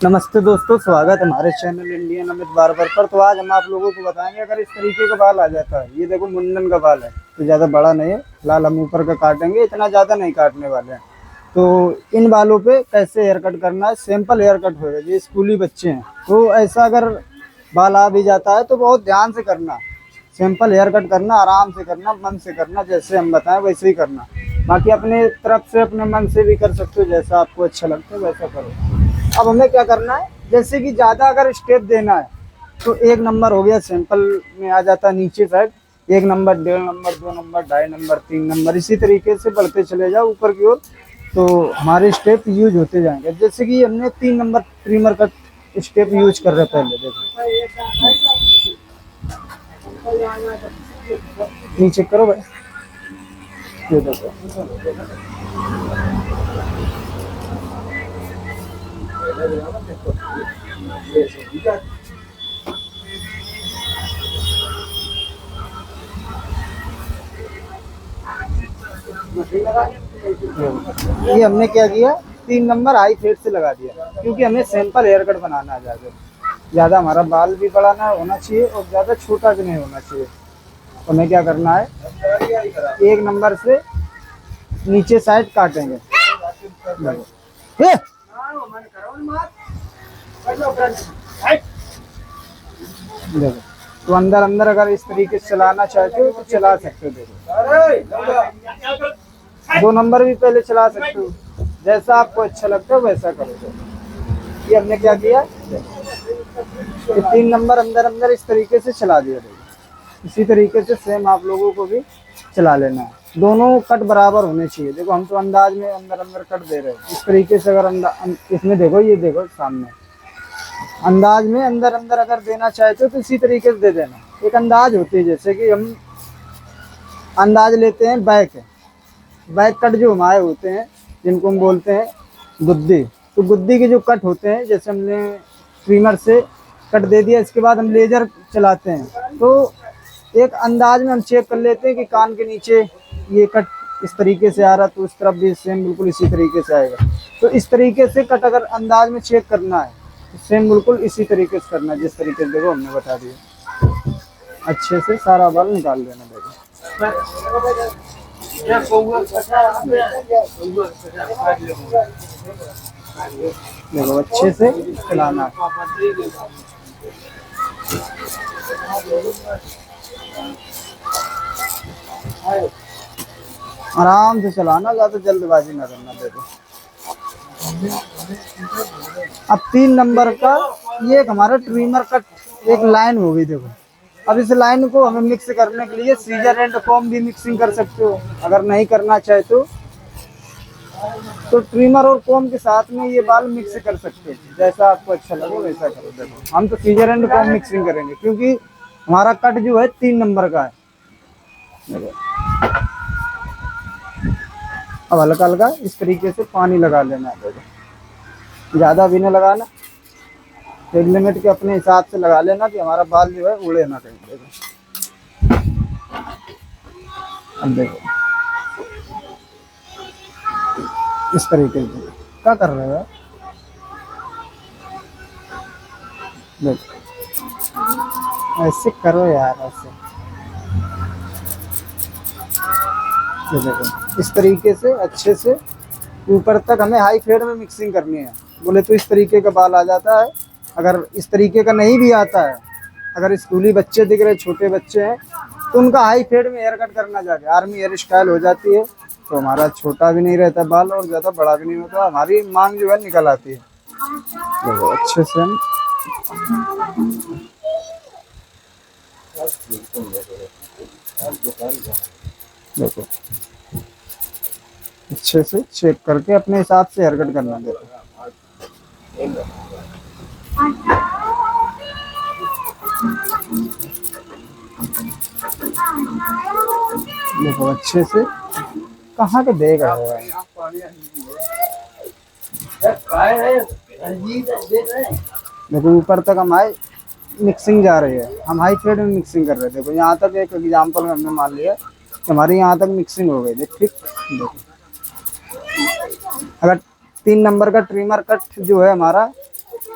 नमस्ते दोस्तों, स्वागत है हमारे चैनल इंडियन अमित बार्बर पर। तो आज हम आप लोगों को बताएंगे, अगर इस तरीके का बाल आ जाता है, ये देखो मुंडन का बाल है, तो ज़्यादा बड़ा नहीं है, फिलहाल हम ऊपर का काटेंगे, इतना ज़्यादा नहीं काटने वाले हैं। तो इन बालों पे कैसे हेयर कट करना है, सिंपल हेयर कट होगा। ये स्कूली बच्चे हैं, तो ऐसा अगर बाल आ भी जाता है तो बहुत ध्यान से करना, सिंपल हेयर कट करना, आराम से करना, मन से करना, जैसे हम बताएं वैसे ही करना। बाकी अपने तरफ से अपने मन से भी कर सकते हो, जैसा आपको अच्छा लगता है वैसा करो। अब हमें क्या करना है, जैसे कि ज़्यादा अगर स्टेप देना है तो 1 नंबर हो गया, सिंपल में आ जाता है नीचे side 1 number, 1.5 number, 2 number, 2.5 number, 3 number, इसी तरीके से बढ़ते चले जाओ ऊपर की ओर, तो हमारे स्टेप यूज होते जाएंगे। जैसे कि हमने 3 नंबर ट्रिमर का स्टेप यूज कर रहे हैं पहले, देखो नीचे करो भाई, ये देखो। ये हमने क्या किया, 3 नंबर हाई फेड से लगा दिया, क्योंकि हमें सिंपल हेयर कट बनाना है। ज़्यादा हमारा बाल भी बड़ा ना होना चाहिए और ज़्यादा छोटा भी नहीं होना चाहिए। तो हमें क्या करना है, 1 नंबर से नीचे साइड काटेंगे। देखो, तो अंदर अंदर अगर इस तरीके से चलाना चाहते हो तो चला सकते हो। देखो 2 नंबर भी पहले चला सकते हो, जैसा आपको अच्छा लगता है वैसा करो। ये हमने क्या किया, ये 3 नंबर अंदर अंदर इस तरीके से चला दिया। देखो इसी तरीके से सेम आप लोगों को भी चला लेना है, दोनों कट बराबर होने चाहिए। देखो हम तो अंदाज में अंदर अंदर कट दे रहे हैं, इस तरीके से अगर इसमें देखो, ये देखो सामने अंदाज में अंदर अंदर अगर देना चाहते हो तो इसी तरीके से दे देना। एक अंदाज होती है, जैसे कि हम अंदाज लेते हैं बैक कट जो हमारे होते हैं, जिनको हम बोलते हैं गुद्दी। तो गुद्दी के जो कट होते हैं, जैसे हमने ट्रिमर से कट दे दिया, इसके बाद हम लेजर चलाते हैं, तो एक अंदाज में हम चेक कर लेते हैं कि कान के नीचे ये कट इस तरीके से आ रहा, तो इस तरफ भी सेम बिल्कुल इसी तरीके से आएगा। तो इस तरीके से कट अगर अंदाज में चेक करना है तो सेम बिल्कुल इसी तरीके से करना है, जिस तरीके से देखो हमने बता दिया। अच्छे से सारा बाल निकाल देना। देखो अच्छे से चलाना, आराम से चलाना, ज़्यादा जल्दबाजी ना करना। देखो अब 3 नंबर का ये एक हमारा ट्रिमर कट एक लाइन हो गई। देखो अब इस लाइन को हमें मिक्स करने के लिए सीजर एंड कॉम्ब भी मिक्सिंग कर सकते हो, अगर नहीं करना चाहे तो ट्रिमर और कॉम्ब के साथ में ये बाल मिक्स कर सकते हो, जैसा आपको अच्छा लगे वैसा करो। देखो हम तो सीजर एंड कॉम्ब मिक्सिंग करेंगे, क्योंकि हमारा कट जो है 3 नंबर का है। देखो अब हल्का हल्का इस तरीके से पानी लगा लेना है। देखो ज़्यादा भी नहीं लगाना, एक लिमिट के अपने हिसाब से लगा लेना कि हमारा बाल जो है उड़े ना कहीं। देखो अब देखो इस तरीके से क्या कर रहे हो, देखो ऐसे करो यार, ऐसे ये देखो इस तरीके से अच्छे से ऊपर तक हमें हाई फेड में मिक्सिंग करनी है। बोले तो इस तरीके का बाल आ जाता है, अगर इस तरीके का नहीं भी आता है, अगर स्कूली बच्चे दिख रहे छोटे बच्चे हैं तो उनका हाई फेड में हेयर कट करना जाके आर्मी हेयर स्टाइल हो जाती है, तो हमारा छोटा भी नहीं रहता बाल और ज़्यादा बड़ा भी नहीं होता, हमारी मांग जो है निकल आती है। देखो अच्छे से हम देखो अच्छे से चेक करके अपने हिसाब से हेयर कट करना। देखो अच्छे से कहाँ के देख रहे हो, देखो ऊपर तक हमारे मिक्सिंग जा रही है, हम हाई फेड में मिक्सिंग कर रहे थे। देखो यहाँ तक एक एग्जांपल में हमने मान लिया कि हमारी यहाँ तक मिक्सिंग हो गई थी। ठीक, देखो अगर 3 नंबर का ट्रिमर कट जो है हमारा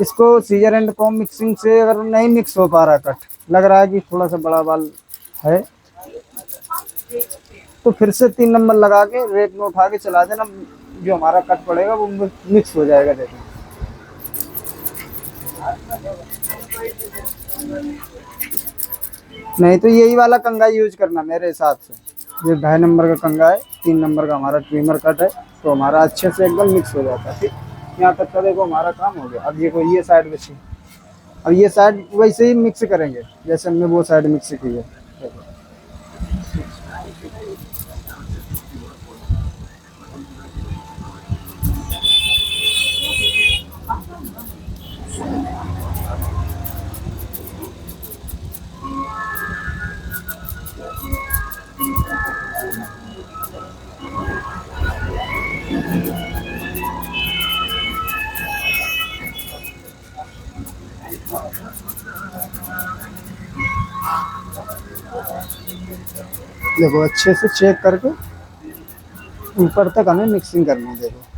इसको सीजर एंड कॉम मिक्सिंग से अगर नहीं मिक्स हो पा रहा कट, लग रहा है कि थोड़ा सा बड़ा बाल है, तो फिर से 3 नंबर लगा के रेत में उठा के चला देना, जो हमारा कट पड़ेगा वो मिक्स हो जाएगा। देखो नहीं तो यही वाला कंघा यूज करना मेरे हिसाब से। ये 2.5 नंबर का कंघा है, 3 नंबर का हमारा ट्रिमर कट है, तो हमारा अच्छे से एकदम मिक्स हो जाता है। ठीक, यहाँ तक का देखो हमारा काम हो गया। अब ये साइड बची, अब ये साइड वैसे ही मिक्स करेंगे जैसे हमने वो साइड मिक्स की है। देखो अच्छे से चेक करके ऊपर तक हमें मिक्सिंग करनी है। देखो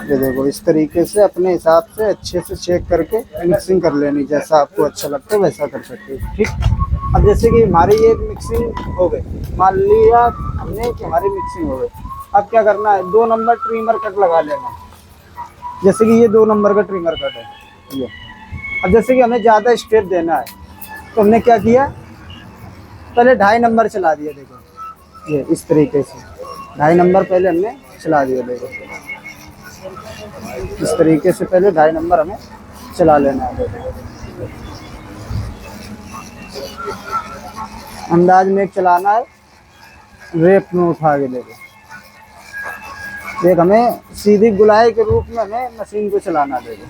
ये देखो इस तरीके से अपने हिसाब से अच्छे से चेक करके मिक्सिंग कर लेनी, जैसा आपको अच्छा लगता है वैसा कर सकते हो। ठीक, अब जैसे कि हमारी ये मिक्सिंग हो गई, मान लिया हमने कि हमारी मिक्सिंग हो गई, अब क्या करना है, 2 नंबर ट्रिमर कट लगा लेना। जैसे कि ये 2 नंबर का ट्रिमर कट है ये। अब जैसे कि हमें ज़्यादा स्टेप देना है तो हमने क्या किया, पहले 2.5 नंबर चला दिया। देखो ये इस तरीके से 2.5 नंबर पहले हमने चला दिया। देखो इस तरीके से पहले 2.5 नंबर हमें चला लेना है। अंदाज में एक चलाना है, रेप में उठा के। देखो एक हमें सीधी गुलाई के रूप में हमें मशीन को चलाना। देखो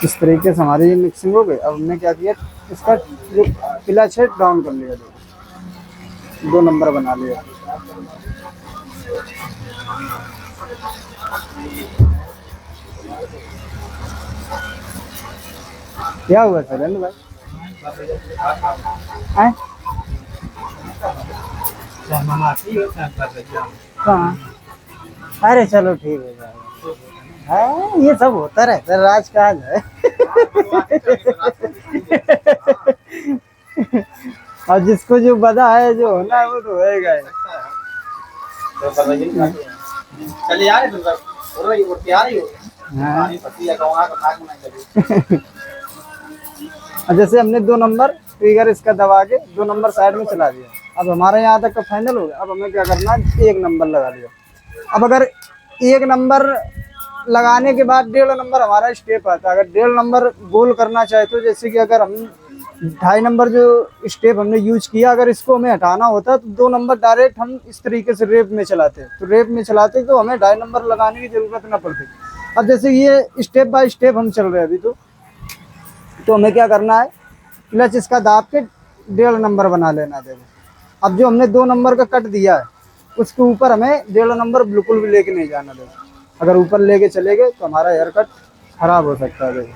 इस तरीके से हमारी ये मिक्सिंग हो गई। अब हमने क्या किया, इसका जो पिलच है डाउन कर लिया। देखो 2 नंबर बना लिया। क्या हुआ सर भाई? कहाँ? अरे चलो ठीक है हाँ, ये सब होता रहता है, राजकाज है। और जिसको जो बदा है, जो होना है वो तो होएगा। जैसे हमने 2 नंबर ट्रिगर इसका दबा के 2 नंबर साइड में चला दिया। अब हमारे यहाँ तक का फाइनल हो गया। अब हमें क्या करना है, 1 नंबर लगा लिया। अब अगर 1 नंबर लगाने के बाद 1.5 नंबर हमारा स्टेप आता है। अगर 1.5 नंबर गोल करना चाहे तो, जैसे कि अगर हम 2.5 नंबर जो स्टेप हमने यूज किया, अगर इसको हमें हटाना होता तो 2 नंबर डायरेक्ट हम इस तरीके से रेप में चलाते, तो रेप में चलाते तो हमें 2.5 नंबर लगाने की जरूरत ना पड़ती। अब जैसे ये स्टेप बाय स्टेप हम चल रहे हैं अभी, तो हमें क्या करना है, क्लच इसका दाब के 1.5 नंबर बना लेना। देखो अब जो हमने 2 नंबर का कट दिया है उसके ऊपर हमें 1.5 नंबर बिल्कुल भी लेके नहीं जाना। देखो अगर ऊपर लेके चले गए तो हमारा हेयर कट खराब हो सकता है। देखो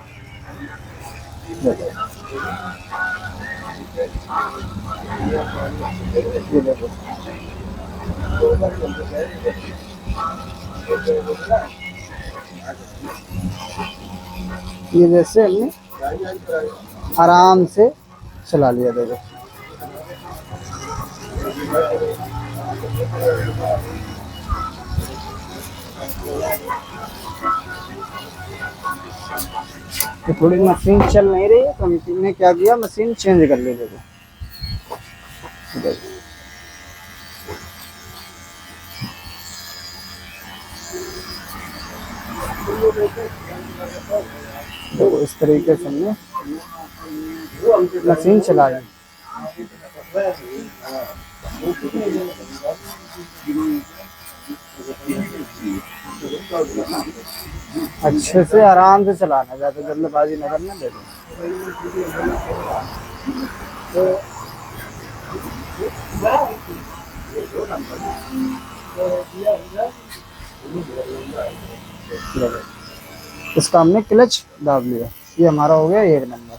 ये जैसे हमने आराम से चला लिया। देखो तो थोड़ी मशीन चल नहीं रही है तो हमने क्या किया, मशीन चेंज कर ली। देखो तो इस तरीके से हमने मशीन चलाई। अच्छे से आराम से चलाना, ज़्यादा जल्दबाजी न करना। दे दो। इसका हमने क्लच दाब लिया, ये हमारा हो गया 1 नंबर।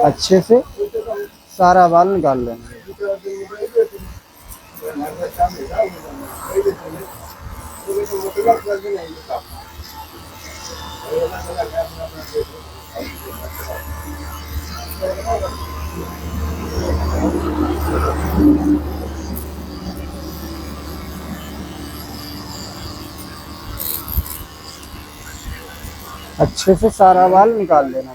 अच्छे से सारा बाल निकाल लेना। अच्छे से सारा बाल निकाल लेना।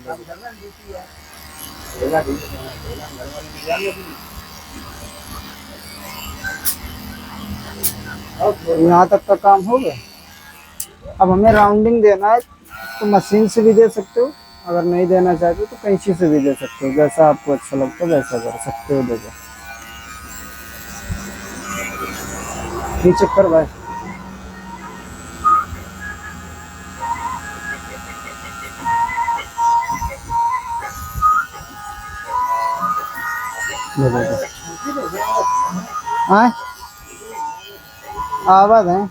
यहाँ तक का काम हो गया। अब हमें राउंडिंग देना है, तो मशीन से भी दे सकते हो, अगर नहीं देना चाहते हो तो कैंची से भी दे सकते हो, जैसा आपको अच्छा लगता है वैसा कर सकते हो। देखो नीचे कर भाई। हाँ आवाज है।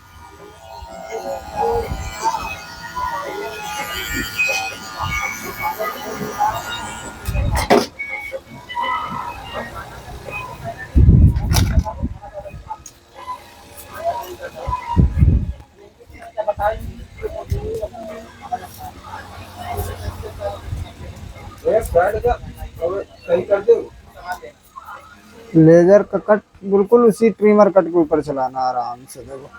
लेजर का कट बिल्कुल उसी ट्रिमर कट के ऊपर चलाना आराम से। देखो,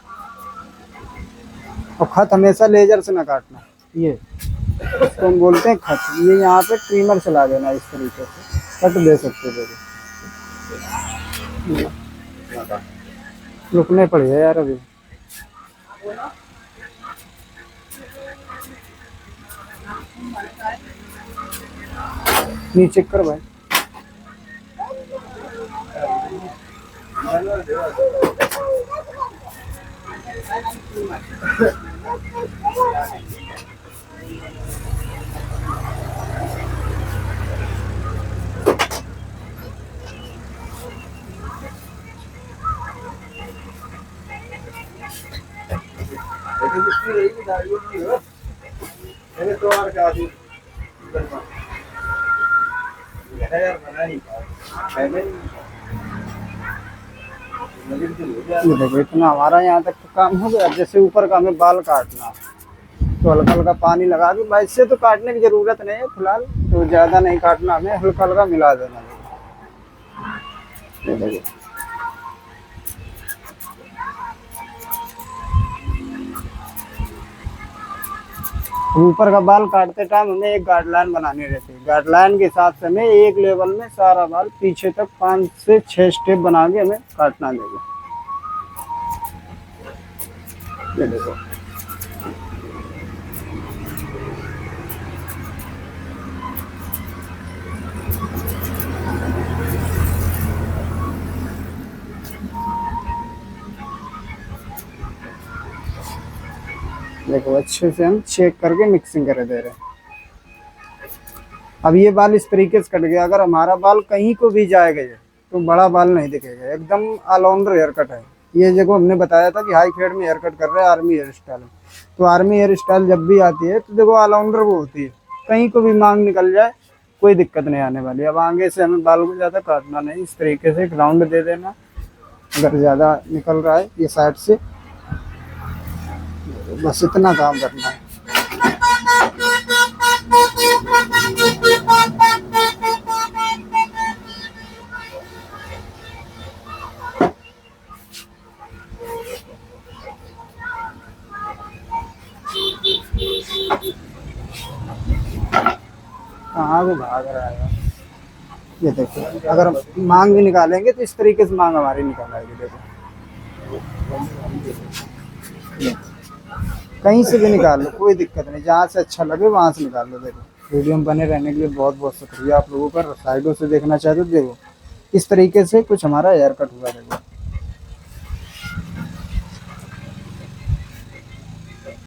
और खत हमेशा लेजर से ना काटना, ये तो हम बोलते हैं खत। ये यहाँ पे ट्रिमर चला देना, इस तरीके से कट दे सकते हो। देखो रुकने पड़ेगा यार अभी। नीचे कर भाई। देखो इतना हमारा यहाँ तक तो काम हो गया। जैसे ऊपर का हमें बाल काटना, तो हल्का हल्का पानी लगा के, बाइक से तो काटने की जरूरत नहीं है फिलहाल, तो ज्यादा नहीं काटना, हमें हल्का हल्का मिला देना। देखो ऊपर का बाल काटते टाइम हमें एक गाइडलाइन बनानी रहती है। गाइडलाइन के हिसाब से हमें एक लेवल में सारा बाल पीछे तक 5 से 6 स्टेप बना के हमें काटना देगा। ये देखो देखो अच्छे से हम चेक करके मिक्सिंग कर दे रहे हैं। अब ये बाल इस तरीके से कट गया। अगर हमारा बाल कहीं को भी जाएगा तो बड़ा बाल नहीं दिखेगा, एकदम ऑलराउंडर हेयर कट है ये। देखो हमने बताया था कि हाई फेड में हेयर कट कर रहे हैं, आर्मी हेयर स्टाइल में। तो आर्मी हेयर स्टाइल जब भी आती है तो देखो ऑलराउंडर वो होती है, कहीं को भी मांग निकल जाए कोई दिक्कत नहीं आने वाली। अब आगे से हमें बाल को ज़्यादा काटना नहीं, इस तरीके से एक राउंड दे देना। अगर ज़्यादा निकल रहा है ये साइड से, बस इतना काम करना है। कहाँ को भाग रहा है ये देखो। अगर मांग भी निकालेंगे तो इस तरीके से मांग हमारी निकल आएगी। देखो कहीं से भी निकाल लो, कोई दिक्कत नहीं, जहाँ से अच्छा लगे वहाँ से निकाल लो। देखो वीडियो में बने रहने के लिए बहुत बहुत शुक्रिया आप लोगों का। साइडों से देखना चाहते हो देखो इस तरीके से कुछ हमारा हेयर कट हुआ रहेगा।